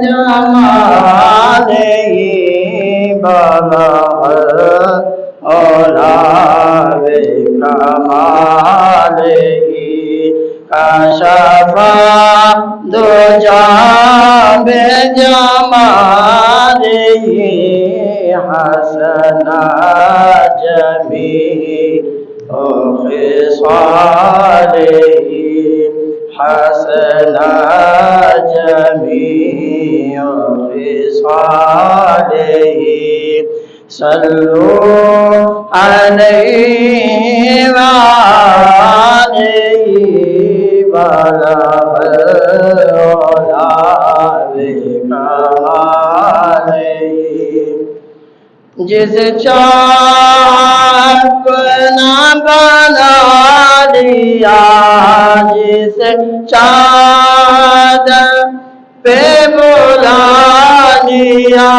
جماله بلغ العلا بكماله كشف الدجى بجماله حسن جميع خصاله حسن جميع خصاله صلوا عليه وآله بلغ العلا بكماله جس چاہ اپنا بنا لیا جس چاہ پہ بلا لیا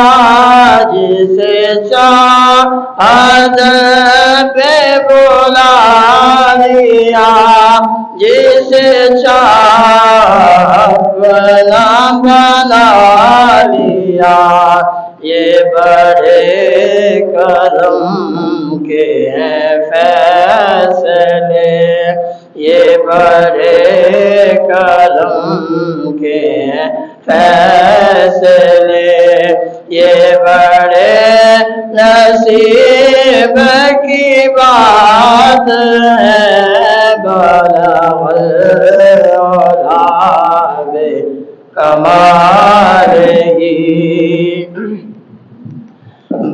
جس چاہ پہ بلا لیا جس چاہ اپنا بنا لیا یہ بڑے کرم کے ہیں فیصلے یہ بڑے کرم کے ہیں فیصلے یہ بڑے نصیب کی بات ہے بلغ العلا بکمالہ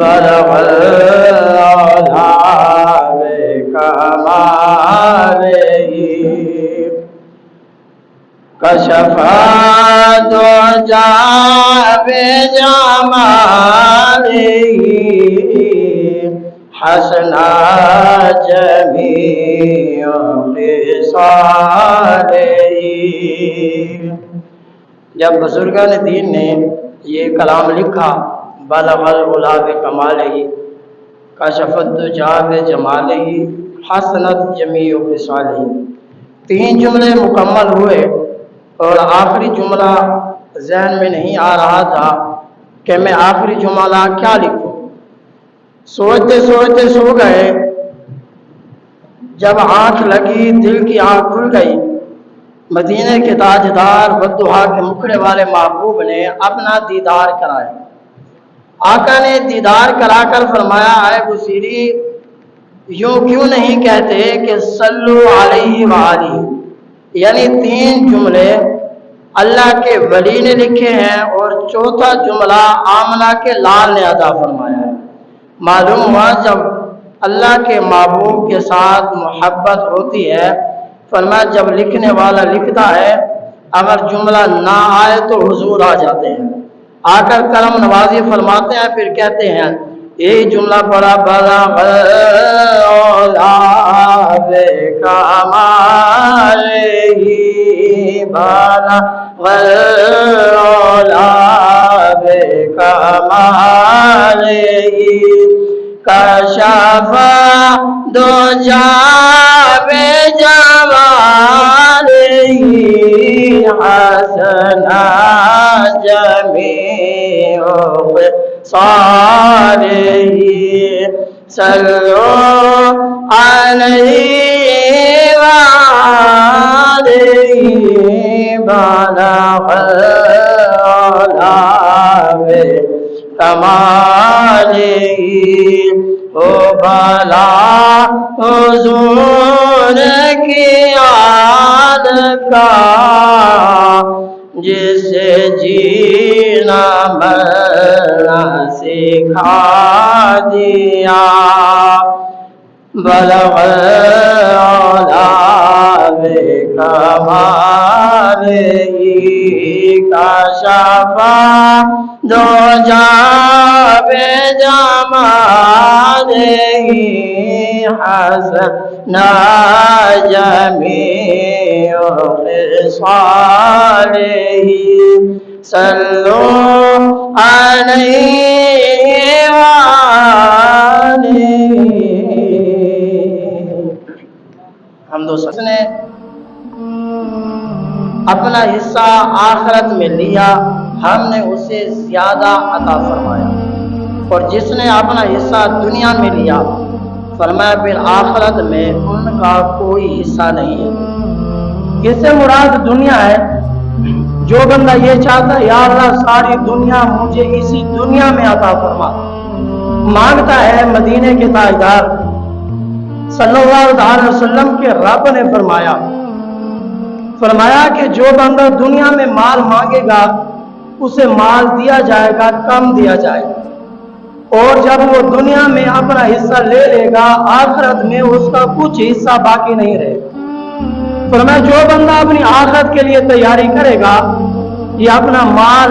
بلغ العلا بکمالہ کشف الدجى بجماله حسن جميع خصاله جب بزرگان دین نے یہ کلام لکھا بلغ العلا بکمالہ کشف الدجى بجمالہ حسنت جمیع خصالہ تین جملے مکمل ہوئے اور آخری جملہ ذہن میں نہیں آ رہا تھا کہ میں آخری جملہ کیا لکھوں سوچتے سوچتے سو گئے جب آنکھ لگی دل کی آنکھ کھل گئی مدینے کے تاجدار والضحیٰ کے مکھڑے والے محبوب نے اپنا دیدار کرایا آقا نے دیدار کرا کر فرمایا اے بصیری یوں کیوں نہیں کہتے کہ صلو علیہ وآلہ یعنی تین جملے اللہ کے ولی نے لکھے ہیں اور چوتھا جملہ آمنہ کے لال نے ادا فرمایا ہے معلوم ہوا جب اللہ کے محبوب کے ساتھ محبت ہوتی ہے فرمایا جب لکھنے والا لکھتا ہے اگر جملہ نہ آئے تو حضور آ جاتے ہیں آ کر کرم نوازی فرماتے ہیں پھر کہتے ہیں یہی جملہ پڑا بلغ العلا بکمالہ بلغ العلا بکمالہ کشف الدجى بجمالہ حسن جمیع خصالہ صلوا علیہ وآلہ بلغ العلا بکمالہ ہو بھلا حضور کی عادت کا جسے جینا مرنا سکھا دیا بلغ العلا بکمالہ کشف الدجى بجمالہ حسن جمیع خصالہ صلوا علیہ وآلہ حمد و ثنا نے اپنا حصہ آخرت میں لیا ہم نے اسے زیادہ عطا فرمایا، اور جس نے اپنا حصہ دنیا میں لیا فرمایا پھر آخرت میں ان کا کوئی حصہ نہیں ہے۔ اس سے مراد دنیا ہے۔ جو بندہ یہ چاہتا ہے یا اللہ ساری دنیا مجھے اسی دنیا میں عطا فرما، مانگتا ہے مدینے کے تاجدار صلی اللہ علیہ وسلم کے رب نے فرمایا کہ جو بندہ دنیا میں مال مانگے گا اسے مال دیا جائے گا، کم دیا جائے گا، اور جب وہ دنیا میں اپنا حصہ لے لے گا آخرت میں اس کا کچھ حصہ باقی نہیں رہے گا۔ فرمایا جو بندہ اپنی آخرت کے لیے تیاری کرے گا، یہ اپنا مال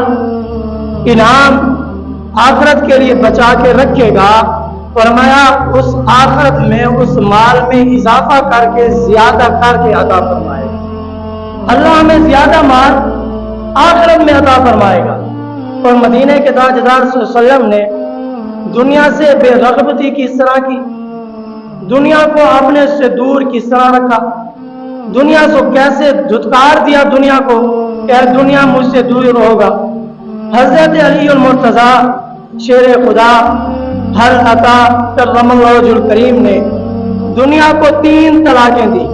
انعام آخرت کے لیے بچا کے رکھے گا، فرمایا اس آخرت میں اس مال میں اضافہ کر کے زیادہ کر کے عطا فرمائے گا۔ اللہ ہمیں زیادہ مال آخرت میں عطا فرمائے گا۔ اور مدینے کے تاجدار صلی اللہ علیہ وسلم نے دنیا سے بے رغبتی کس طرح کی، دنیا کو اپنے سے دور کس طرح رکھا، دنیا کو کیسے دھتکار دیا دنیا کو کہ دنیا مجھ سے دور ہوگا۔ حضرت علی المرتضیٰ شیر خدا ہر عطا کرم اللہ وجہ الکریم نے دنیا کو 3 طلاقیں دی،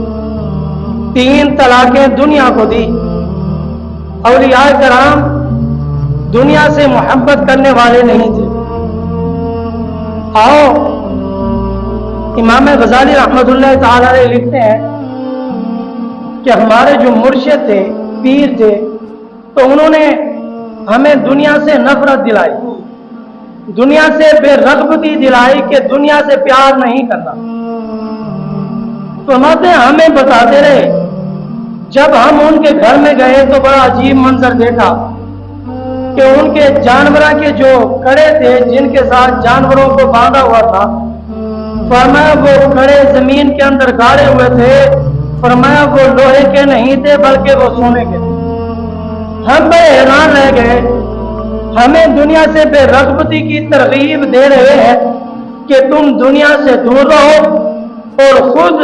3 طلاقیں دنیا کو دی۔ اولیاء کرام دنیا سے محبت کرنے والے نہیں تھے۔ آؤ امام غزالی رحمۃ اللہ تعالی علیہ لکھتے ہیں کہ ہمارے جو مرشد تھے، پیر تھے، تو انہوں نے ہمیں دنیا سے نفرت دلائی، دنیا سے بے رغبتی دلائی کہ دنیا سے پیار نہیں کرنا۔ تو ہمیں بتاتے رہے، جب ہم ان کے گھر میں گئے تو بڑا عجیب منظر دیکھا کہ ان کے جانوراں کے جو کڑے تھے جن کے ساتھ جانوروں کو باندھا ہوا تھا، فرمایا وہ کڑے زمین کے اندر گاڑے ہوئے تھے، فرمایا وہ لوہے کے نہیں تھے بلکہ وہ سونے کے تھے۔ ہم بڑے حیران رہ گئے، ہمیں دنیا سے بے رغبتی کی ترغیب دے رہے ہیں کہ تم دنیا سے دور رہو، اور خود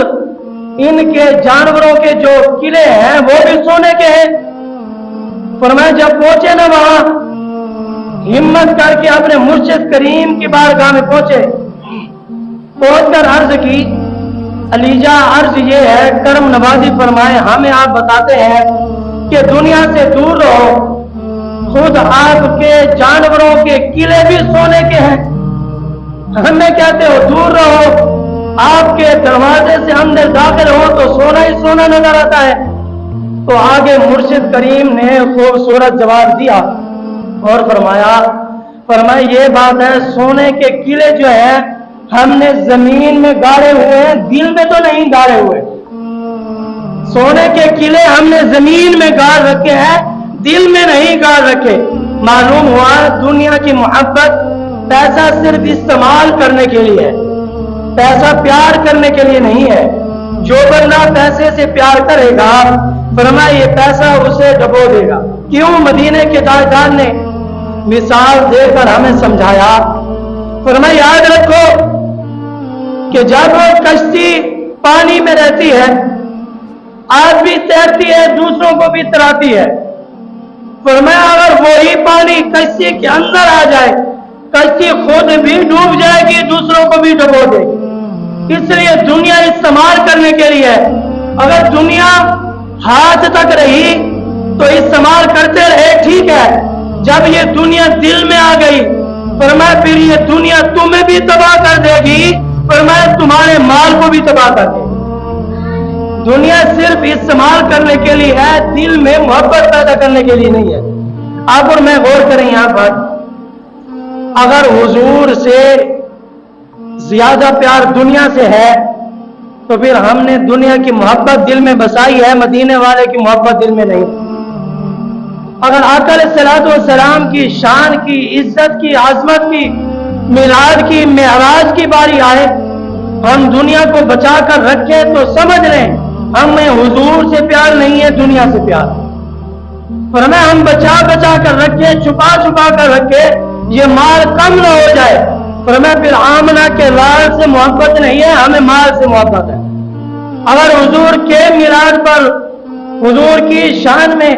ان کے جانوروں کے جو قلعے ہیں وہ بھی سونے کے ہیں۔ فرمایا جب پہنچے نا وہاں، ہمت کر کے اپنے مرشد کریم کی بارگاہ میں پہنچے، پہنچ کر عرض کی، علیجا عرض یہ ہے کرم نوازی فرمائے ہمیں آپ بتاتے ہیں کہ دنیا سے دور رہو، خود آپ کے جانوروں کے قلعے بھی سونے کے ہیں، ہمیں کہتے ہو دور رہو، آپ کے دروازے سے اندر داخل ہو تو سونا ہی سونا نظر آتا ہے۔ تو آگے مرشد کریم نے خوبصورت جواب دیا اور فرمایا یہ بات ہے، سونے کے قلعے جو ہیں ہم نے زمین میں گاڑے ہوئے ہیں، دل میں تو نہیں گاڑے ہوئے۔ سونے کے قلعے ہم نے زمین میں گاڑ رکھے ہیں، دل میں نہیں گاڑ رکھے۔ معلوم ہوا دنیا کی محبت پیسہ صرف استعمال کرنے کے لیے ہے، پیسہ پیار کرنے کے لیے نہیں ہے۔ جو بندہ پیسے سے پیار کرے گا فرمایا یہ پیسہ اسے ڈبو دے گا۔ کیوں؟ مدینے کے تاجدار نے مثال دے کر ہمیں سمجھایا۔ فرمایا یاد رکھو کہ جب کشتی پانی میں رہتی ہے، آپ بھی تیرتی ہے، دوسروں کو بھی تراتی ہے۔ فرمایا اگر وہی پانی کشتی کے اندر آ جائے، کشتی خود بھی ڈوب جائے گی، دوسروں کو بھی ڈبو دے گی۔ اس لیے دنیا استعمال کرنے کے لیے، اگر دنیا ہاتھ تک رہی تو استعمال کرتے رہے، ٹھیک ہے۔ جب یہ دنیا دل میں آ گئی فرمایا پھر یہ دنیا تمہیں بھی تباہ کر دے گی، فرمایا تمہارے مال کو بھی تباہ کر دے گی۔ دنیا صرف استعمال کرنے کے لیے ہے، دل میں محبت پیدا کرنے کے لیے نہیں ہے۔ آپ اور میں غور کریں یہاں پر، اگر حضور سے زیادہ پیار دنیا سے ہے تو پھر ہم نے دنیا کی محبت دل میں بسائی ہے، مدینے والے کی محبت دل میں نہیں۔ اگر آقا علیہ الصلوۃ والسلام کی شان کی، عزت کی، عظمت کی، میلاد کی، معراج کی باری آئے، ہم دنیا کو بچا کر رکھیں تو سمجھ لیں ہمیں حضور سے پیار نہیں ہے، دنیا سے پیار۔ فرمایا ہم بچا بچا کر رکھیں، چھپا چھپا کر رکھیں، یہ مال کم نہ ہو جائے۔ فرمایا پھر آمنہ کے لال سے محبت نہیں ہے، ہمیں مال سے محبت ہے۔ اگر حضور کے میلاد پر، حضور کی شان میں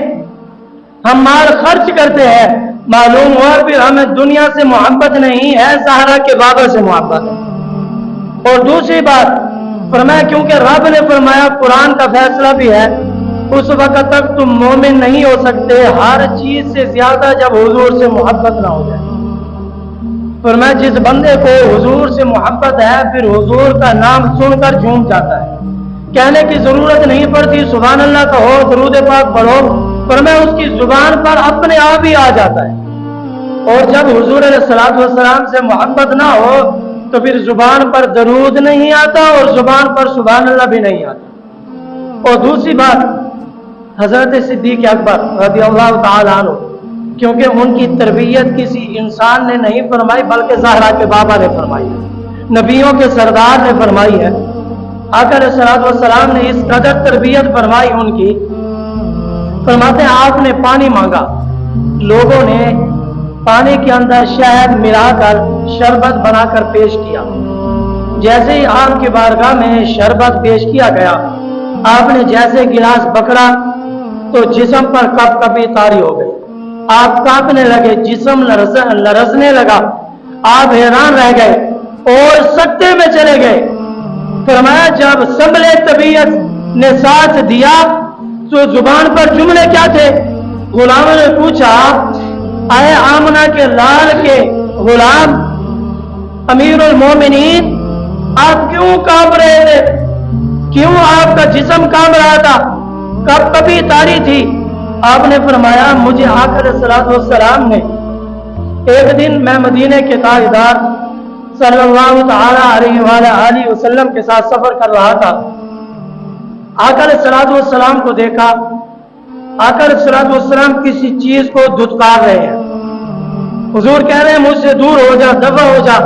ہم مال خرچ کرتے ہیں، معلوم ہوا پھر ہمیں دنیا سے محبت نہیں ہے، زہرا کے بابا سے محبت ہے۔ اور دوسری بات فرمایا کیونکہ رب نے فرمایا قرآن کا فیصلہ بھی ہے، اس وقت تک تم مومن نہیں ہو سکتے ہر چیز سے زیادہ جب حضور سے محبت نہ ہو جائے۔ فرمایا جس بندے کو حضور سے محبت ہے پھر حضور کا نام سن کر جھوم جاتا ہے، کہنے کی ضرورت نہیں پڑتی سبحان اللہ کہو، درود پاک پڑھو، فرمایا اس کی زبان پر اپنے آپ ہی آ جاتا ہے۔ اور جب حضور علیہ الصلوۃ والسلام سے محبت نہ ہو تو پھر زبان پر درود نہیں آتا اور زبان پر سبحان اللہ بھی نہیں آتا۔ اور دوسری بات حضرت صدیق اکبر رضی اللہ تعالی عنہ، کیونکہ ان کی تربیت کسی انسان نے نہیں فرمائی بلکہ زہرا کے بابا نے فرمائی ہے، نبیوں کے سردار نے فرمائی ہے۔ آقا علیہ الصلوۃ والسلام نے اس قدر تربیت فرمائی ان کی، فرماتے ہیں آپ نے پانی مانگا، لوگوں نے پانی کے اندر شہد ملا کر شربت بنا کر پیش کیا، جیسے ہی آپ کی بارگاہ میں شربت پیش کیا گیا، آپ نے جیسے گلاس پکڑا تو جسم پر کپ کپی طاری ہو گئی، آپ کانپنے لگے، جسم لرزنے لگا، آپ حیران رہ گئے اور سکتے میں چلے گئے۔ فرمایا جب سنبھلے طبیعت نے ساتھ دیا تو زبان پر جملے کیا تھے؟ غلاموں نے پوچھا اے آمنہ کے لال کے غلام امیر المومنین، آپ کیوں کانپ رہے تھے؟ کیوں آپ کا جسم کانپ رہا تھا؟ کب کبھی طاری تھی؟ آپ نے فرمایا مجھے آقا علیہ الصلوۃ والسلام نے ایک دن میں مدینے کے تاجدار صلی اللہ تعالی علیہ وآلہ وسلم کے ساتھ سفر کر رہا تھا، آقا علیہ الصلوۃ والسلام کو دیکھا، آقا علیہ الصلوۃ والسلام کسی چیز کو دھتکار رہے ہیں، حضور کہہ رہے ہیں مجھ سے دور ہو جا، دفع ہو جا،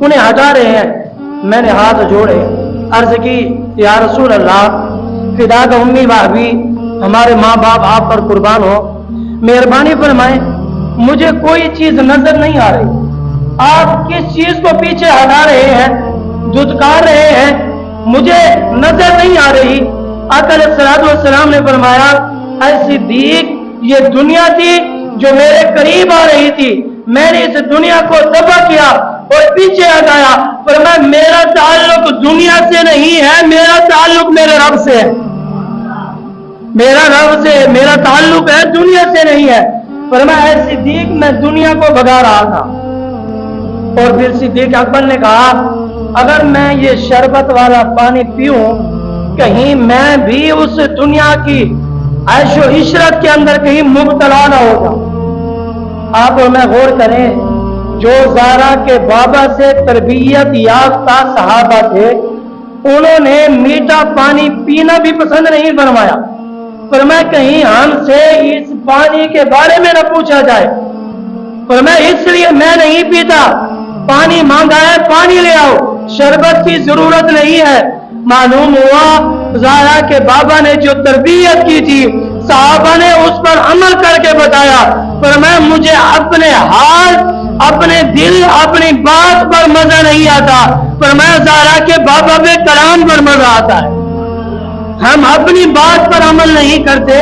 انہیں ہٹا رہے ہیں۔ میں نے ہاتھ جوڑے عرض کی یا رسول اللہ فدا کا امی بابی، ہمارے ماں باپ آپ پر قربان ہو، مہربانی فرمائیں، مجھے کوئی چیز نظر نہیں آ رہی، آپ کس چیز کو پیچھے ہٹا رہے ہیں، دھتکار رہے ہیں، مجھے نظر نہیں آ رہی۔ آقا علیہ الصلوۃ والسلام نے فرمایا اے صدیق، یہ دنیا تھی جو میرے قریب آ رہی تھی، میں نے اس دنیا کو دفع کیا اور پیچھے ہٹایا، فرمایا میرا تعلق دنیا سے نہیں ہے، میرا تعلق میرے رب سے ہے، میرا رب سے میرا تعلق ہے، دنیا سے نہیں ہے۔ فرمایا اے صدیق میں دنیا کو بھگا رہا تھا۔ اور پھر صدیق اکبر نے کہا اگر میں یہ شربت والا پانی پیوں کہیں میں بھی اس دنیا کی عیش و عشرت کے اندر کہیں مبتلا نہ ہو جاؤں۔ آپ اور میں غور کریں، جو زہرا کے بابا سے تربیت یافتہ صحابہ تھے انہوں نے میٹھا پانی پینا بھی پسند نہیں فرمایا، فرمایا کہیں ہم سے اس پانی کے بارے میں نہ پوچھا جائے، فرمایا اس لیے میں نہیں پیتا، پانی مانگا ہے پانی لے آؤ، شربت کی ضرورت نہیں ہے۔ معلوم ہوا زہرا کے بابا نے جو تربیت کی تھی صحابہ نے اس پر عمل کر کے بتایا، فرمایا مجھے اپنے حال، اپنے دل، اپنی بات پر مزہ نہیں آتا، فرمایا زہرا کے بابا پہ کلام پر مزہ آتا ہے۔ ہم اپنی بات پر عمل نہیں کرتے،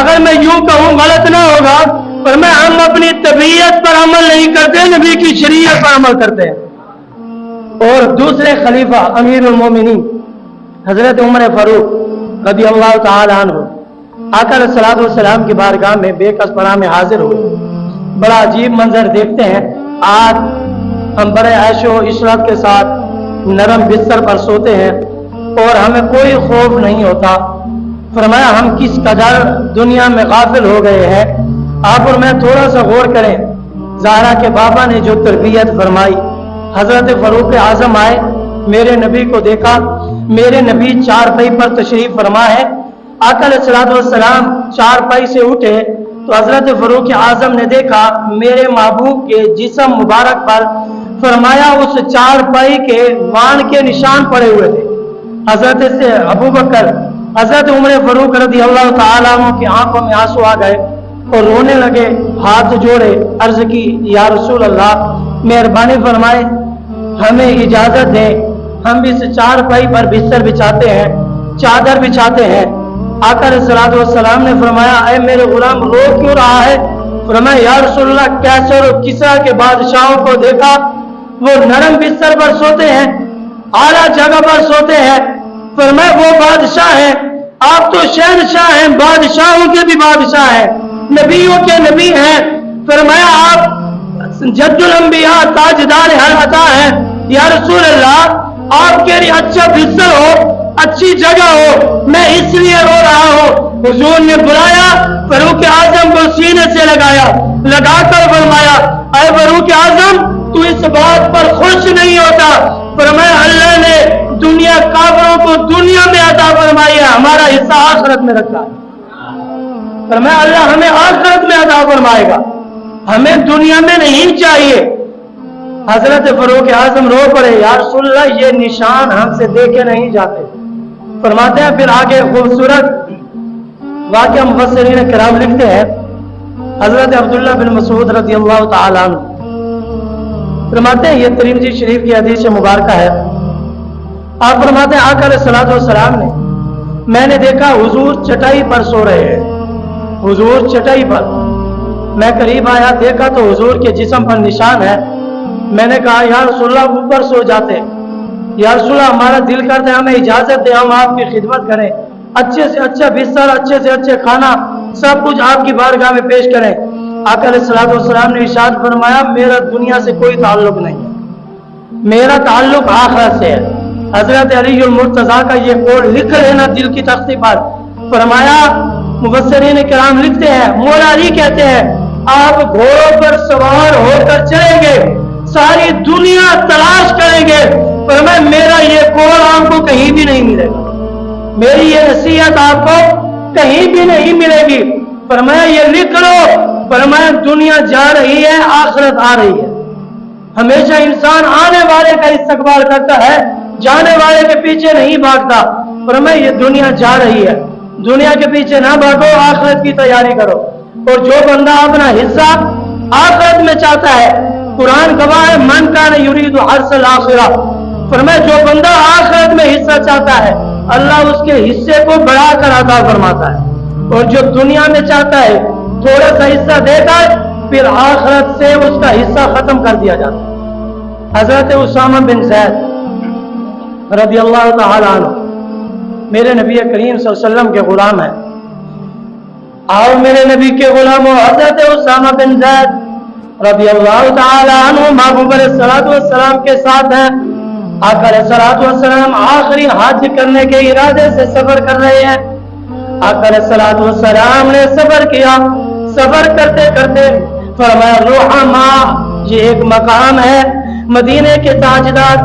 اگر میں یوں کہوں غلط نہ ہوگا، فرمایا ہم اپنی طبیعت پر عمل نہیں کرتے، نبی کی شریعت پر عمل کرتے ہیں۔ اور دوسرے خلیفہ امیر المومنین حضرت عمر فاروق رضی اللہ تعالی عنہ آقا علیہ الصلوۃ والسلام کی بارگاہ میں بے کس پناہ میں حاضر ہوئے۔ بڑا عجیب منظر دیکھتے ہیں، آج ہم بڑے عیش و عشرت کے ساتھ نرم بستر پر سوتے ہیں اور ہمیں کوئی خوف نہیں ہوتا، فرمایا ہم کس قدر دنیا میں غافل ہو گئے ہیں۔ آپ اور میں تھوڑا سا غور کریں، زہرا کے بابا نے جو تربیت فرمائی، حضرت فاروق اعظم آئے، میرے نبی کو دیکھا، میرے نبی چارپائی پر تشریف فرما ہے، آقا علیہ الصلوۃ والسلام چارپائی سے اٹھے تو حضرت فاروق اعظم نے دیکھا میرے محبوب کے جسم مبارک پر، فرمایا اس چارپائی کے وان کے نشان پڑے ہوئے تھے۔ حضرت سے ابو بکر، حضرت عمر فاروق رضی اللہ تعالیٰ عنہ کی آنکھوں میں آنسو آ گئے اور رونے لگے، ہاتھ جوڑے، عرض کی یا رسول اللہ مہربانی فرمائے ہمیں اجازت دیں، ہم اس چارپائی پر بستر بچھاتے ہیں، چادر بچھاتے ہیں، آقا علیہ الصلوۃ والسلام نے فرمایا اے میرے غلام رو کیوں رہا ہے؟ فرمایا یا رسول اللہ کیسر و کسرا کے بادشاہوں کو دیکھا وہ نرم بستر پر سوتے ہیں، اعلیٰ جگہ پر سوتے ہیں، فرمایا وہ بادشاہ ہیں، آپ تو شہنشاہ ہیں، بادشاہوں کے بھی بادشاہ ہیں، نبیوں کے نبی ہیں، فرمایا آپ جد الانبیاء تاجدار ہر عطا ہیں، یا رسول اللہ آپ کے لیے اچھا بستر ہو، اچھی جگہ ہو، میں اس لیے رو رہا ہوں۔ حضور نے بلایا، فاروق اعظم کو سینے سے لگا کر فرمایا اے فاروق اعظم تو اس بات پر خوش نہیں ہوتا؟ فرمایا اللہ نے دنیا کافروں کو دنیا میں عطا فرمائی ہے، ہمارا حصہ آخرت میں رکھا ہے۔ فرمایا اللہ ہمیں آخرت میں عطا فرمائے گا، ہمیں دنیا میں نہیں چاہیے۔ حضرت فاروق اعظم رو پڑے، یا رسول اللہ یہ نشان ہم سے دیکھے نہیں جاتے۔ فرماتے ہیں پھر آگے خوبصورت واقعہ مفسرین کرام لکھتے ہیں، حضرت عبداللہ بن مسعود رضی اللہ تعالی عنہ فرماتے ہیں، یہ ترمذی شریف کی حدیث مبارکہ ہے، آپ فرماتے ہیں آقا علیہ الصلوۃ والسلام نے میں نے دیکھا حضور چٹائی پر سو رہے ہیں، حضور چٹائی پر، میں قریب آیا دیکھا تو حضور کے جسم پر نشان ہے۔ میں نے کہا یا رسول اللہ اوپر سو جاتے، یا رسول اللہ ہمارا دل کرتے ہمیں اجازت دے ہم آپ کی خدمت کریں، اچھے سے اچھا بستر، اچھے سے اچھے کھانا، سب کچھ آپ کی بارگاہ میں پیش کریں۔ آقا علیہ الصلوۃ والسلام نے ارشاد فرمایا میرا دنیا سے کوئی تعلق نہیں ہے، میرا تعلق آخرت سے ہے۔ حضرت علی المرتضیٰ کا یہ قول لکھ لینا دل کی تختی پر۔ فرمایا مفسرین کرام لکھتے ہیں، مولا علی کہتے ہیں آپ گھوڑوں پر سوار ہو کر چلیں گے، ساری دنیا تلاش کریں گے، فرمایا میرا یہ قول آپ کو کہیں بھی نہیں ملے گا، میری یہ نصیحت آپ کو کہیں بھی نہیں ملے گی۔ فرمایا یہ لکھ لو، فرمایا دنیا جا رہی ہے، آخرت آ رہی ہے۔ ہمیشہ انسان آنے والے کا استقبال کرتا ہے، جانے والے کے پیچھے نہیں بھاگتا۔ فرمایا یہ دنیا جا رہی ہے، دنیا کے پیچھے نہ بھاگو، آخرت کی تیاری کرو۔ اور جو بندہ اپنا حصہ آخرت میں چاہتا ہے، قرآن گواہ ہے من کان یرید حرث الآخرہ، فرمایا جو بندہ آخرت میں حصہ چاہتا ہے اللہ اس کے حصے کو بڑھا کر عطا فرماتا ہے، اور جو دنیا میں چاہتا ہے تھوڑا سا حصہ دے کر پھر آخرت سے اس کا حصہ ختم کر دیا جاتا ہے۔ حضرت اسامہ بن زید رضی اللہ تعالی عنہ میرے نبی کریم صلی اللہ علیہ وسلم کے غلام ہیں، اور میرے نبی کے غلاموں حضرت اسامہ بن زید رضی اللہ تعالی عنہ محبوب علیہ الصلوۃ والسلام کے ساتھ ہیں۔ آقا علیہ الصلوۃ والسلام آخری حج کرنے کے ارادے سے سفر کر رہے ہیں۔ آقا علیہ الصلوۃ والسلام نے سفر کیا، سفر کرتے کرتے فرمایا روحما، یہ ایک مقام ہے مدینے کے تاجدار،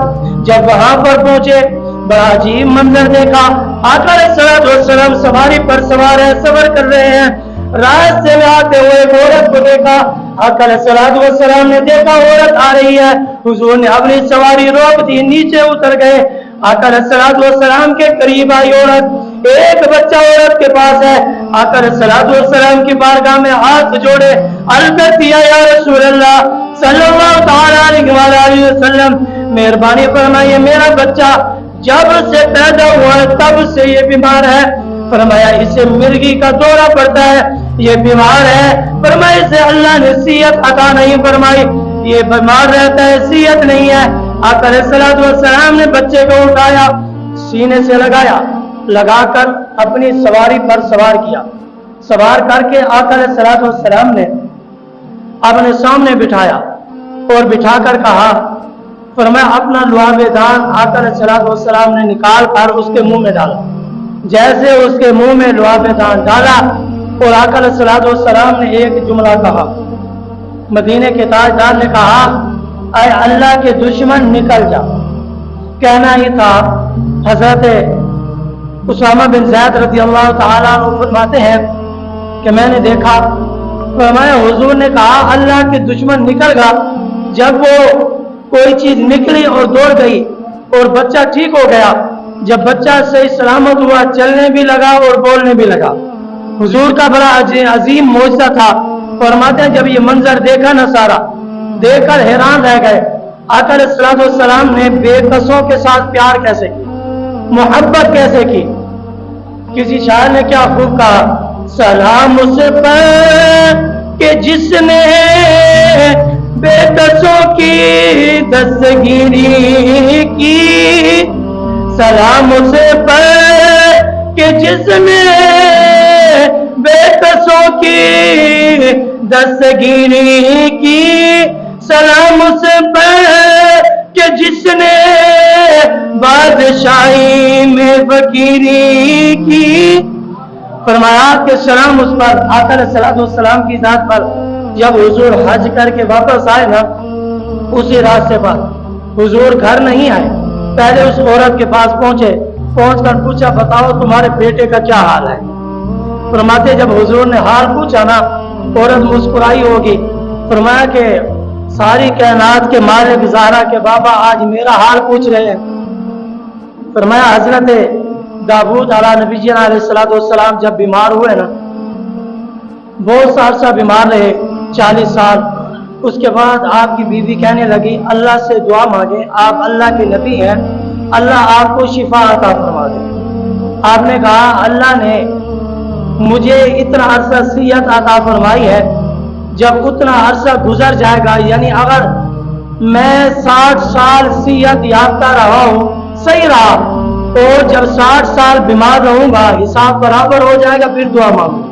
جب وہاں پر پہنچے بڑا عجیب منظر دیکھا۔ آقا علیہ الصلوۃ والسلام سواری پر سوار ہیں، سفر کر رہے ہیں، راستے میں آتے ہوئے ایک عورت کو دیکھا۔ آقا علیہ الصلوۃ والسلام نے دیکھا عورت آ رہی ہے، حضور نے اپنی سواری روک دی، نیچے اتر گئے۔ آقا علیہ الصلوۃ والسلام کے قریب آئی عورت، ایک بچہ عورت کے پاس ہے۔ آقا علیہ الصلوۃ والسلام کی بارگاہ میں ہاتھ جوڑے عرض کیا یا رسول اللہ صلی اللہ تعالی علیہ وسلم مہربانی فرمائیے میرا بچہ جب سے پیدا ہوا تب سے یہ بیمار ہے، فرمایا اسے مرگی کا دورہ پڑتا ہے، یہ بیمار ہے، فرمایا اسے اللہ نے صحت عطا نہیں فرمائی، یہ بیمار رہتا ہے، صحت نہیں ہے۔ آقا علیہ الصلوۃ والسلام نے بچے کو اٹھایا، سینے سے لگا کر اپنی سواری پر سوار کیا، سوار کر کے آقا علیہ الصلوۃ والسلام نے اپنے سامنے بٹھایا اور بٹھا کر کہا، فرمایا اپنا لعاب دان آقا علیہ الصلوۃ والسلام نے نکال کر اس کے منہ میں ڈالا، جیسے اس کے منہ میں لعاب دان ڈالا اور آقا علیہ الصلوۃ والسلام نے ایک جملہ کہا، مدینے کے تاجدار نے کہا اے اللہ کے دشمن نکل جا۔ کہنا ہی تھا۔ حضرت اسامہ بن زید رضی اللہ تعالیٰ عنہ فرماتے ہیں کہ میں نے دیکھا، فرمایا حضور نے کہا اللہ کے دشمن نکل گا، جب وہ کوئی چیز نکلی اور دوڑ گئی اور بچہ ٹھیک ہو گیا، جب بچہ صحیح سلامت ہوا، چلنے بھی لگا اور بولنے بھی لگا، حضور کا بڑا عظیم معجزہ تھا۔ فرماتے ہیں جب یہ منظر دیکھا نہ سارا دیکھ کر حیران رہ گئے، آقا علیہ الصلوۃ والسلام نے بے کسوں کے ساتھ پیار کیسے کی، محبت کیسے کی، کسی شاعر نے کیا خوب کہا، سلام اس پر کہ جس نے بے کسوں کی دستگیری کی، سلام اس پر کہ جس نے بے کسوں کی دستگیری کی، سلام اس پر کہ جس نے بادشاہی میں فقیری کی۔ فرمایا کہ سلام اس پر، آقا علیہ الصلوۃ والسلام کی ذات پر۔ جب حضور حج کر کے واپس آئے نا، اسی راستے پر حضور گھر نہیں آئے، پہلے اس عورت کے پاس پہنچے، پہنچ کر پوچھا بتاؤ تمہارے بیٹے کا کیا حال ہے۔ فرماتے جب حضور نے حال پوچھا نا، عورت مسکرائی ہوگی، فرمایا کہ ساری کائنات کے مالک زہرا کے بابا آج میرا حال پوچھ رہے ہیں۔ فرمایا حضرت داؤد علیہ نبی جی علیہ الصلوۃ والسلام جب بیمار ہوئے نا، بہت سا عرصہ بیمار رہے، 40 سال۔ اس کے بعد آپ کی بیوی کہنے لگی اللہ سے دعا مانگے، آپ اللہ کے نبی ہیں، اللہ آپ کو شفا عطا فرما دے۔ آپ نے کہا اللہ نے مجھے اتنا عرصہ صحت عطا فرمائی ہے، جب اتنا عرصہ گزر جائے گا، یعنی اگر میں 60 سال صحت یافتہ رہا ہوں، صحیح رہا، اور جب 60 سال بیمار رہوں گا حساب برابر ہو جائے گا، پھر دعا مانگوں۔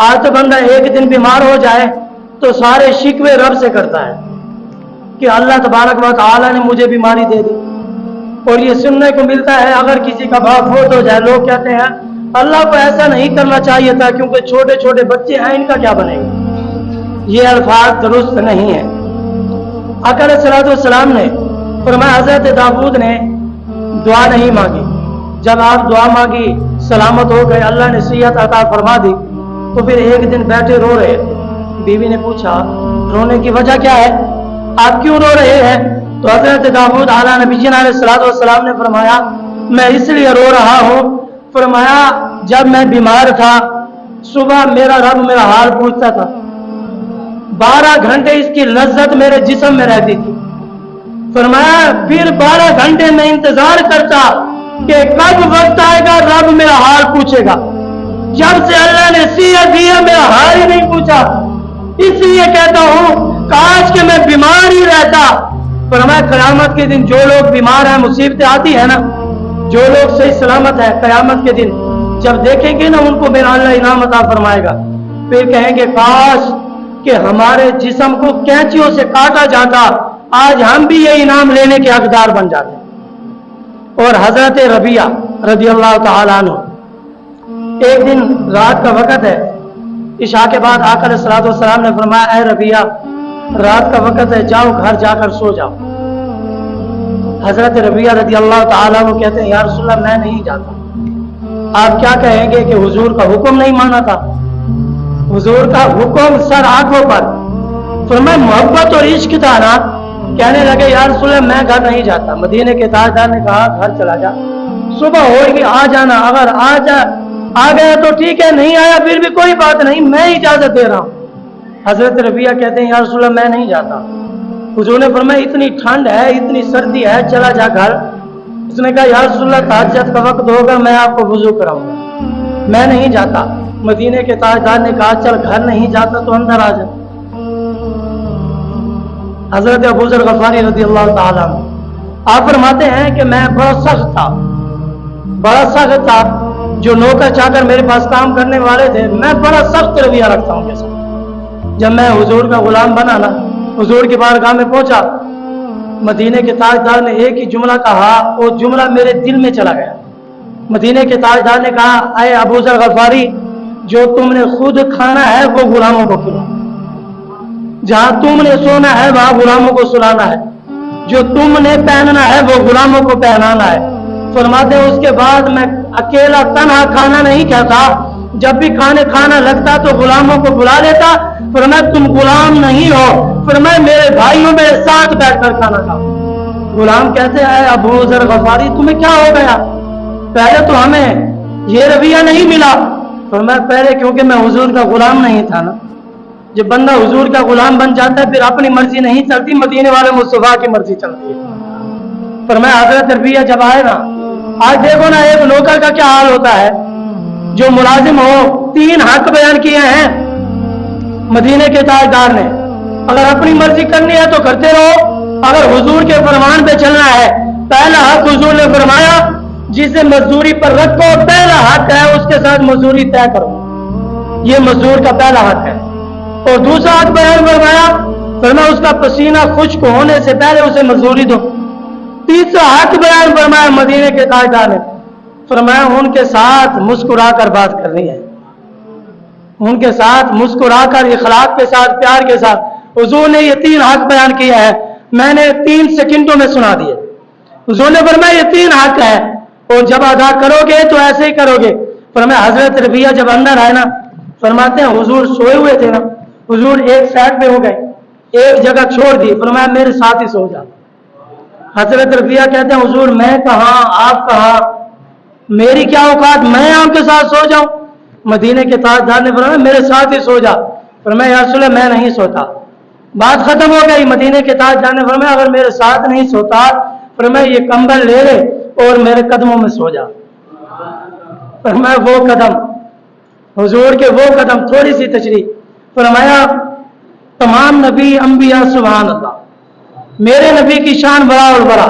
آج تو بندہ ایک دن بیمار ہو جائے تو سارے شکوے رب سے کرتا ہے کہ اللہ تبارک و تعالی نے مجھے بیماری دے دی، اور یہ سننے کو ملتا ہے اگر کسی کا باپ فوت ہو جائے، لوگ کہتے ہیں اللہ کو ایسا نہیں کرنا چاہیے تھا کیونکہ چھوٹے چھوٹے بچے ہیں، ان کا کیا بنے گا۔ یہ الفاظ درست نہیں ہیں۔ آقا علیہ الصلوۃ والسلام نے فرمایا حضرت داؤد نے دعا نہیں مانگی، جب آپ دعا مانگی سلامت ہو گئے، اللہ نے صحت عطا فرما دی، تو پھر ایک دن بیٹھے رو رہے تھے۔ بیوی نے پوچھا رونے کی وجہ کیا ہے، آپ کیوں رو رہے ہیں؟ تو حضرت داؤد علیہ نبی جی علیہ الصلوۃ والسلام نے فرمایا میں اس لیے رو رہا ہوں، فرمایا جب میں بیمار تھا صبح میرا رب میرا حال پوچھتا تھا، 12 گھنٹے اس کی لذت میرے جسم میں رہتی تھی۔ فرمایا پھر 12 گھنٹے میں انتظار کرتا کہ کب وقت آئے گا رب میرا حال پوچھے گا۔ جب سے اللہ نے صحت دی ہے میرا حال ہی نہیں پوچھا، اس لیے کہتا ہوں کاش کہ میں بیمار ہی رہتا۔ فرمایا قیامت کے دن جو لوگ بیمار ہیں، مصیبتیں آتی ہیں نا، جو لوگ صحیح سلامت ہیں، قیامت کے دن جب دیکھیں گے نا ان کو میرا اللہ انعام عطا فرمائے گا، پھر کہیں گے کاش کہ ہمارے جسم کو کینچیوں سے کاٹا جاتا، آج ہم بھی یہ انعام لینے کے حقدار بن جاتے۔ اور حضرت ربیہ رضی اللہ تعالیٰ عنہ، ایک دن رات کا وقت ہے، عشاء کے بعد آقا علیہ الصلوۃ والسلام نے فرمایا اے ربیہ رات کا وقت ہے، جاؤ گھر جا کر سو جاؤ۔ حضرت ربیہ رضی اللہ تعالیٰ عنہ کہتے ہیں یا رسول اللہ میں نہیں جاتا۔ آپ کیا کہیں گے کہ حضور کا حکم نہیں مانا تھا؟ حضور کا حکم سر آنکھوں پر، فرمایا محبت اور عشق تھا نا۔ کہنے لگے یا رسول اللہ میں گھر نہیں جاتا۔ مدینے کے تاجدار نے کہا گھر چلا جا، صبح ہوگی آ جانا، اگر آ گیا تو ٹھیک ہے، نہیں آیا پھر بھی کوئی بات نہیں، میں اجازت دے رہا ہوں۔ حضرت ربیہ کہتے ہیں یا رسول اللہ میں نہیں جاتا۔ حضور نے فرمایا اتنی ٹھنڈ ہے، اتنی سردی ہے، چلا جا گھر۔ اس نے کہا یا رسول اللہ تہجد کا وقت ہوگا میں آپ کو وضو کراؤں گا، میں نہیں جاتا۔ مدینے کے تاجدار نے کہا چل گھر نہیں جاتا تو اندر آ جا۔ حضرت ابو ذر غفاری رضی اللہ تعالیٰ عنہ آپ فرماتے ہیں کہ میں بڑا سخت تھا، جو نوکر چاکر میرے پاس کام کرنے والے تھے میں بڑا سخت رویہ رکھتا ہوں کے ساتھ۔ جب میں حضور کا غلام بنا نا، حضور کی بارگاہ میں پہنچا، مدینے کے تاجدار نے ایک ہی جملہ کہا، وہ جملہ میرے دل میں چلا گیا۔ مدینے کے تاجدار نے کہا اے ابو ذر غفاری جو تم نے خود کھانا ہے وہ غلاموں کو کھلاؤ، جہاں تم نے سونا ہے وہاں غلاموں کو سلانا ہے، جو تم نے پہننا ہے وہ غلاموں کو پہنانا ہے۔ فرماتے ہیں اس کے بعد میں اکیلا تنہا کھانا نہیں کھاتا، جب بھی کھانا لگتا تو غلاموں کو بلا لیتا۔ فرمایا تم غلام نہیں ہو، فرمایا میرے بھائیوں میرے ساتھ بیٹھ کر کھانا کھاؤ۔ غلام کہتے ہیں ابو ذر غفاری تمہیں کیا ہو گیا؟ پہلے تو ہمیں یہ رویہ نہیں ملا۔ فرمایا پہلے کیونکہ میں حضور کا غلام نہیں تھا نا، جب بندہ حضور کا غلام بن جاتا ہے پھر اپنی مرضی نہیں چلتی، مدینے والے مصطفیٰ کی مرضی چلتی ہے۔ فرمایا حضرت ربیہ جب آئے نا، آج دیکھو نا ایک نوکر کا کیا حال ہوتا ہے، جو ملازم ہو، 3 حق بیان کیے ہیں مدینے کے تاجدار نے. اگر اپنی مرضی کرنی ہے تو کرتے رہو، اگر حضور کے فرمان پہ چلنا ہے، پہلا حق حضور نے فرمایا جسے مزدوری پر رکھو، پہلا حق ہے اس کے ساتھ مزدوری طے کرو، یہ مزدور کا پہلا حق ہے. اور دوسرا حق بیان فرمایا اس کا پسینہ خشک ہونے سے پہلے اسے مزدوری دو. تیسرا حق بیان فرمایا مدینے کے تاجدار نے، فرمایا ان کے ساتھ مسکرا کر بات کرنی ہے، ان کے ساتھ مسکرا کر، اخلاق کے ساتھ، پیار کے ساتھ. حضور نے یہ 3 حق بیان کیا ہے، میں نے 3 سیکنڈوں میں سنا دیے. حضور نے فرمایا یہ 3 حق ہے اور جب ادا کرو گے تو ایسے ہی کرو گے. فرمایا حضرت ربیہ جب اندر آئے نا، فرماتے ہیں حضور سوئے ہوئے تھے نا، حضور ایک سائڈ پہ ہو گئے، ایک جگہ چھوڑ دی، فرمایا میرے ساتھ ہی سو جا. حضرت ربیہ کہتے ہیں حضور میں کہاں، آپ کہاں، میری کیا اوقات میں آپ کے ساتھ سو جاؤں. مدینے کے تاجدار نے فرمایا میرے ساتھ ہی سو جا. فرمایا یا رسول اللہ میں نہیں سوتا. بات ختم ہو گئی. مدینے کے تاجدار نے فرمایا اگر میرے ساتھ نہیں سوتا، فرمایا یہ کمبل لے لے اور میرے قدموں میں سو جا. فرمایا وہ قدم، حضور کے وہ قدم، تھوڑی سی تشریح. فرمایا تمام نبی انبیاء سبحان اللہ، میرے نبی کی شان بڑا اور بڑا،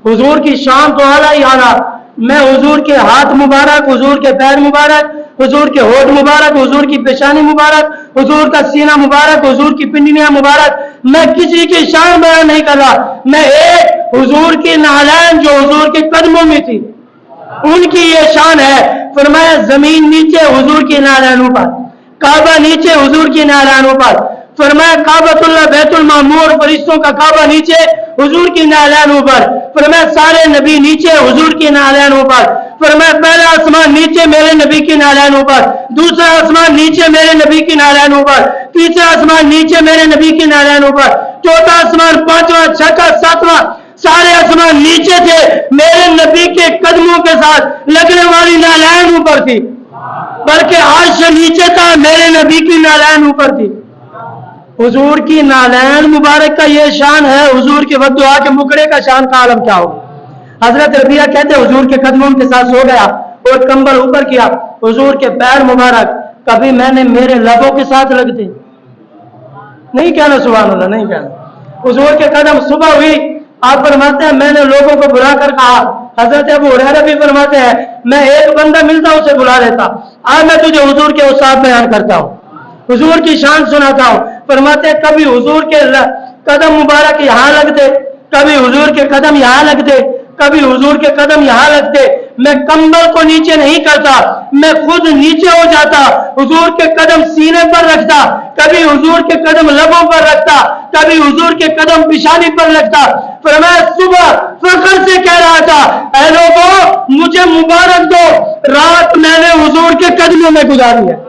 حضور کی شان تو اعلیٰ ہی اعلیٰ. میں حضور کے ہاتھ مبارک، حضور کے پیر مبارک، حضور کے ہونٹ مبارک، حضور کی پیشانی مبارک، حضور کا سینہ مبارک، حضور کی پنڈلیاں مبارک، میں کسی کی شان بیان نہیں کر رہا. میں ایک حضور کی نالین جو حضور کے قدموں میں تھی ان کی یہ شان ہے. فرمایا زمین نیچے، حضور کی نالینوں پر، کعبہ نیچے، حضور کی نالینوں پر. فرمایا کعبۃ اللہ بیت المعمور، فرشتوں کا کعبہ نیچے، حضور کی نالینوں پر. فرمایا سارے نبی نیچے، حضور کی نالینوں پر. فرمایا پہلا آسمان نیچے میرے نبی کی نالینوں پر، دوسرا آسمان نیچے میرے نبی کی نالینوں پر، تیسرا آسمان نیچے میرے نبی کی نالینوں پر، چوتھا آسمان، پانچواں، چھٹا، ساتواں، سارے آسمان نیچے تھے، میرے نبی کے قدموں کے ساتھ لگنے والی نالین اوپر تھی. بلکہ عرش نیچے تھا، میرے نبی کی نالین اوپر تھی. حضور کی نالین مبارک کا یہ شان ہے، حضور کے ودعا کے مکڑے کا شان کا عالم کیا ہوگا. حضرت ربیہ کہتے حضور کے قدموں کے ساتھ سو گیا اور کمبل اوپر کیا. حضور کے پیر مبارک کبھی میں نے میرے لبوں کے ساتھ لگتے نہیں کہنا، سبحان اللہ نہیں کہنا. حضور کے قدم صبح ہوئی، آپ فرماتے ہیں میں نے لوگوں کو بلا کر کہا. حضرت ابو ہریرہ بھی فرماتے ہیں میں ایک بندہ ملتا اسے بلا لیتا، آج میں تجھے حضور کے اوصاف بیان کرتا ہوں، حضور کی شان سناتا ہوں. فرماتے ہیں کبھی حضور کے قدم مبارک یہاں لگتے، کبھی حضور کے قدم یہاں لگتے، کبھی حضور کے قدم یہاں لگتے. میں کمبل کو نیچے نہیں کرتا، میں خود نیچے ہو جاتا، حضور کے قدم سینے پر رکھتا، کبھی حضور کے قدم لبوں پر رکھتا، کبھی حضور کے قدم پیشانی پر رکھتا. فرمایا صبح فخر سے کہہ رہا تھا اے لوگوں مجھے مبارک دو، رات میں نے حضور کے قدموں میں گزاری ہے.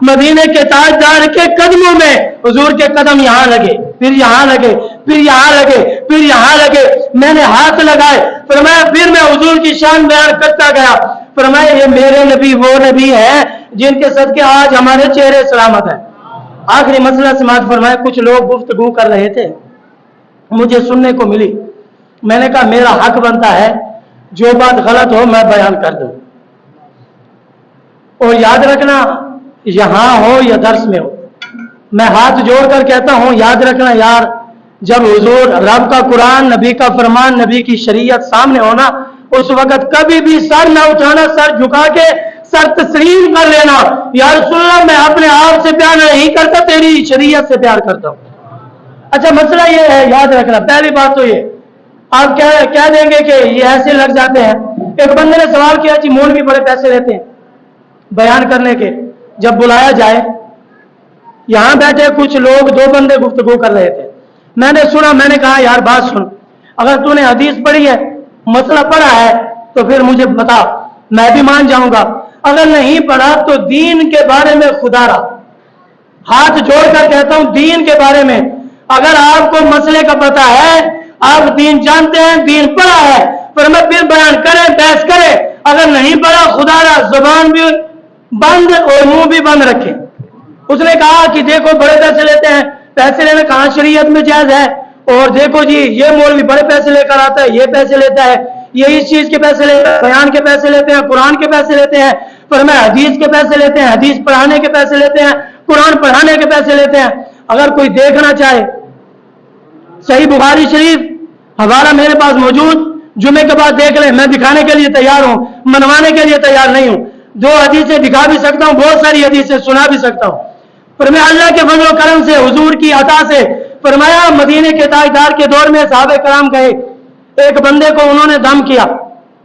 مدینے کے تاجدار کے قدموں میں حضور کے قدم یہاں لگے، پھر یہاں لگے، پھر یہاں لگے، پھر یہاں لگے. میں نے ہاتھ لگائے. فرمایا پھر میں حضور کی شان بیان کرتا گیا. فرمایا یہ میرے نبی وہ نبی ہیں جن کے صدقے آج ہمارے چہرے سلامت ہیں. آخری مسئلہ سماعت فرمایا. کچھ لوگ گفتگو کر رہے تھے، مجھے سننے کو ملی. میں نے کہا میرا حق بنتا ہے جو بات غلط ہو میں بیان کر دوں، اور یاد رکھنا یہاں ہو یا درس میں ہو، میں ہاتھ جوڑ کر کہتا ہوں یاد رکھنا یار، جب حضور رب کا قرآن، نبی کا فرمان، نبی کی شریعت سامنے ہونا، اس وقت کبھی بھی سر نہ اٹھانا، سر جھکا کے سر تسلیم کر لینا. یا رسول اللہ میں اپنے آپ سے پیار نہیں کرتا، تیری شریعت سے پیار کرتا ہوں. اچھا مسئلہ یہ ہے، یاد رکھنا پہلی بات تو یہ، آپ کہہ دیں گے کہ یہ ایسے لگ جاتے ہیں. ایک بندے نے سوال کیا جی مولوی بڑے پیسے لیتے ہیں بیان کرنے کے، جب بلایا جائے، یہاں بیٹھے کچھ لوگ 2 بندے گفتگو کر رہے تھے، میں نے سنا. میں نے کہا یار بات سن، اگر تو نے حدیث پڑھی ہے، مسئلہ پڑھا ہے تو پھر مجھے بتا، میں بھی مان جاؤں گا. اگر نہیں پڑھا تو دین کے بارے میں خدا را ہاتھ جوڑ کر کہتا ہوں، دین کے بارے میں اگر آپ کو مسئلے کا پتہ ہے، آپ دین جانتے ہیں، دین پڑھا ہے، پھر بیان کریں، بحث کریں. اگر نہیں پڑھا خدا را زبان بھی بند اور منہ بھی بند رکھے. اس نے کہا کہ دیکھو بڑے پیسے لیتے ہیں، پیسے لینا کہاں شریعت میں جائز ہے، اور دیکھو جی یہ مولوی بڑے پیسے لے کر آتا ہے، یہ پیسے لیتا ہے، یہ اس چیز کے پیسے لیتا ہے، بیان کے پیسے لیتے ہیں، قرآن کے پیسے لیتے ہیں. فرمایا حدیث کے پیسے لیتے ہیں, حدیث پڑھانے کے پیسے لیتے ہیں, قرآن پڑھانے کے پیسے لیتے ہیں. اگر کوئی دیکھنا چاہے صحیح بخاری شریف حوالہ میرے پاس موجود, جمعے کے بعد دیکھ لیں, میں دکھانے کے لیے تیار ہوں, منوانے کے لیے تیار نہیں ہوں. 2 حدیثیں دکھا بھی سکتا ہوں, بہت ساری حدیثیں سنا بھی سکتا ہوں. فرمایا اللہ کے فضل و کرم سے, حضور کی عطا سے, فرمایا مدینے کے تاجدار کے دور میں صحابہ کرام گئے, ایک بندے کو انہوں نے دم کیا,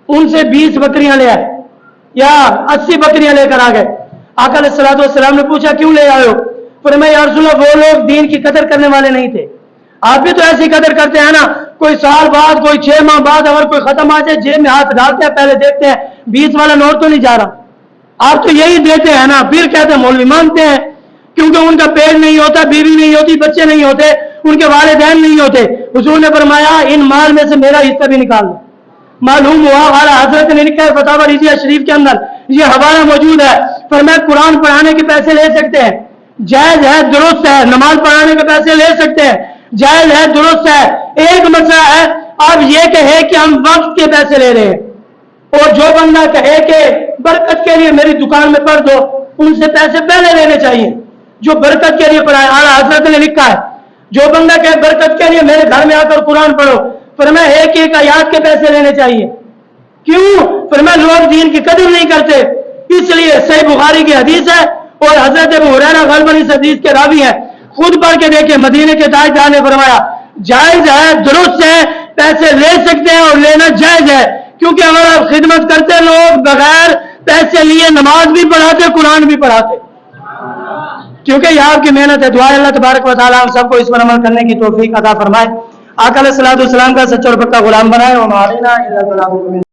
ان سے 20 بکریاں لے آئے یا 80 بکریاں لے کر آ گئے. آقا علیہ الصلوۃ والسلام نے پوچھا کیوں لے آئے ہو؟ فرمایا یا رسول اللہ وہ لوگ دین کی قدر کرنے والے نہیں تھے, آپ بھی تو ایسی قدر کرتے ہیں نا, کوئی سال بعد کوئی 6 ماہ بعد اگر کوئی ختم آ جائے جیب میں ہاتھ ڈالتے ہیں, پہلے دیکھتے ہیں 20 والا نوٹ تو نہیں جا رہا, آپ تو یہی دیتے ہیں نا, پھر کہتے ہیں مولوی مانتے ہیں, کیونکہ ان کا پیٹ نہیں ہوتا, بیوی نہیں ہوتی, بچے نہیں ہوتے, ان کے والدین نہیں ہوتے. حضور نے فرمایا ان مال میں سے میرا حصہ بھی نکال دو. معلوم ہوا اعلیٰ حضرت نے لکھا ہے فتاوی رضیہ شریف کے اندر, یہ حوالہ موجود ہے. فرمایا قرآن پڑھانے کے پیسے لے سکتے ہیں, جائز ہے, درست ہے. نماز پڑھانے کے پیسے لے سکتے ہیں, جائز ہے, درست ہے. ایک مسئلہ ہے آپ یہ کہے کہ ہم وقت کے پیسے لے رہے ہیں, اور جو بندہ کہے کہ برکت کے لیے میری دکان میں پڑھ دو, ان سے پیسے پہلے لینے چاہیے جو برکت کے لیے پڑھائے. اعلیٰ حضرت نے لکھا ہے جو بندہ کہے برکت کے لیے میرے گھر میں آ کر قرآن پڑھو, فرمایا ایک ایک آیات کے پیسے لینے چاہیے. کیوں؟ فرمایا لوگ دین کی قدر نہیں کرتے, اس لیے. صحیح بخاری کی حدیث ہے اور حضرت ابو ہریرہ غالباً اس حدیث کے راوی ہیں, خود پڑھ کے دیکھیں. مدینے کے تاجدار نے فرمایا جائز ہے, درست ہے, پیسے لے سکتے ہیں اور لینا جائز ہے, کیونکہ اگر آپ خدمت کرتے لوگ بغیر پیسے لیے نماز بھی پڑھاتے, قرآن بھی پڑھاتے, کیونکہ یہ آپ کی محنت ہے. دعا اللہ تبارک و تعالیٰ ہم سب کو اس پر عمل کرنے کی توفیق عطا فرمائے. آقا علیہ الصلوۃ والسلام کا سچا اور پکا غلام بنائے.